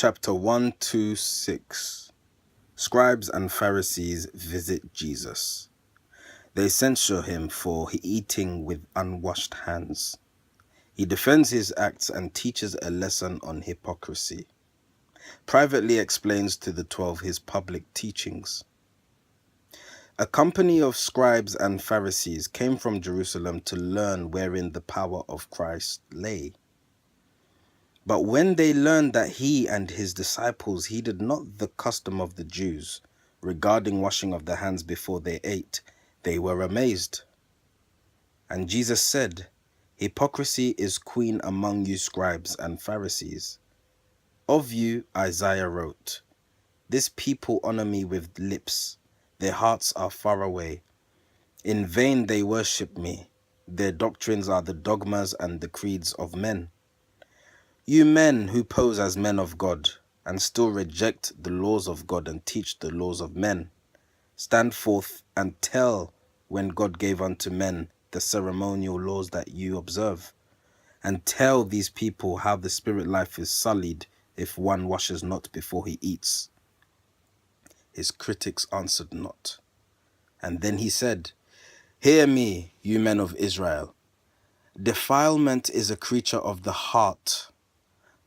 Chapter 126. Scribes and Pharisees visit Jesus. They censure him for eating with unwashed hands. He defends his acts and teaches a lesson on hypocrisy. Privately explains to the 12 his public teachings. A company of scribes and Pharisees came from Jerusalem to learn wherein the power of Christ lay. But when they learned that he and his disciples heeded not the custom of the Jews regarding washing of the hands before they ate, they were amazed. And Jesus said, "Hypocrisy is queen among you scribes and Pharisees. Of you Isaiah wrote, 'This people honor me with lips, their hearts are far away. In vain they worship me, their doctrines are the dogmas and the creeds of men.' You men who pose as men of God and still reject the laws of God and teach the laws of men, stand forth and tell when God gave unto men the ceremonial laws that you observe, and tell these people how the spirit life is sullied if one washes not before he eats." His critics answered not. And then he said, "Hear me, you men of Israel. Defilement is a creature of the heart.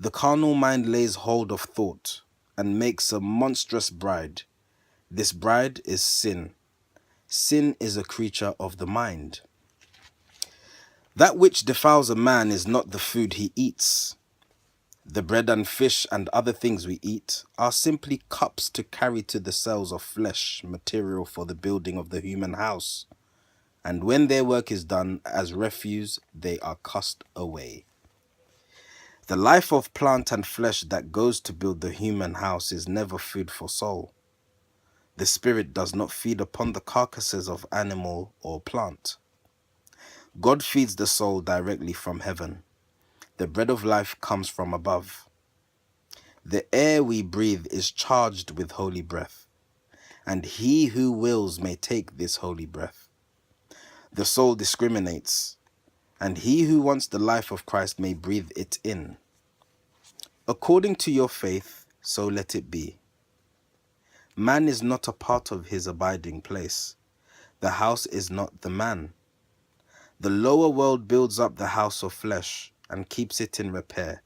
The carnal mind lays hold of thought and makes a monstrous bride. This bride is sin. Sin is a creature of the mind. That which defiles a man is not the food he eats. The bread and fish and other things we eat are simply cups to carry to the cells of flesh, material for the building of the human house. And when their work is done, as refuse, they are cast away. The life of plant and flesh that goes to build the human house is never food for soul. The spirit does not feed upon the carcasses of animal or plant. God feeds the soul directly from heaven. The bread of life comes from above. The air we breathe is charged with holy breath, and he who wills may take this holy breath. The soul discriminates, and he who wants the life of Christ may breathe it in. According to your faith, so let it be. Man is not a part of his abiding place. The house is not the man. The lower world builds up the house of flesh and keeps it in repair.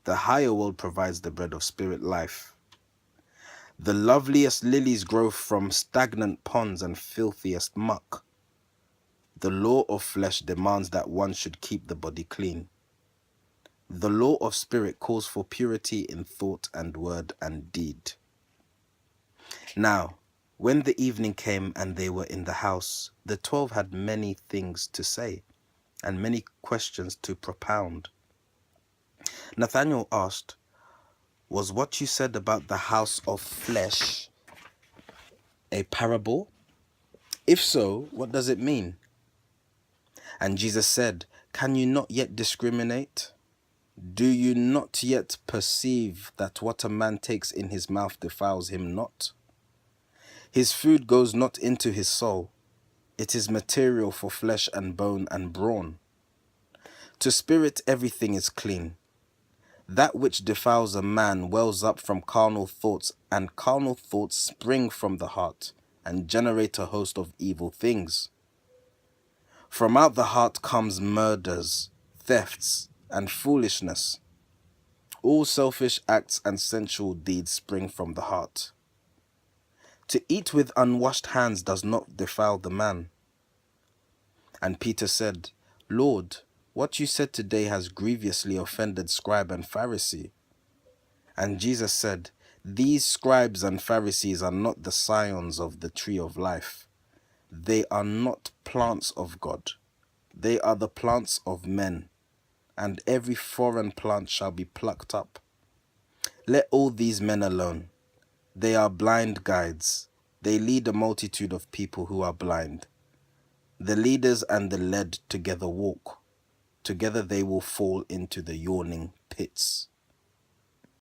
The higher world provides the bread of spirit life. The loveliest lilies grow from stagnant ponds and filthiest muck. The law of flesh demands that one should keep the body clean. The law of spirit calls for purity in thought and word and deed. Now, when the evening came and they were in the house, the 12 had many things to say and many questions to propound. Nathanael asked, "Was what you said about the house of flesh a parable? If so, what does it mean?" And Jesus said, "Can you not yet discriminate? Do you not yet perceive that what a man takes in his mouth defiles him not? His food goes not into his soul. It is material for flesh and bone and brawn. To spirit everything is clean. That which defiles a man wells up from carnal thoughts, and carnal thoughts spring from the heart and generate a host of evil things. From out the heart comes murders, thefts, and foolishness. All selfish acts and sensual deeds spring from the heart. To eat with unwashed hands does not defile the man." And Peter said, "Lord, what you said today has grievously offended scribe and Pharisee." And Jesus said, "These scribes and Pharisees are not the scions of the tree of life. They are not plants of God. They are the plants of men, and every foreign plant shall be plucked up. Let all these men alone. They are blind guides. They lead a multitude of people who are blind. The leaders and the led together walk. Together they will fall into the yawning pits."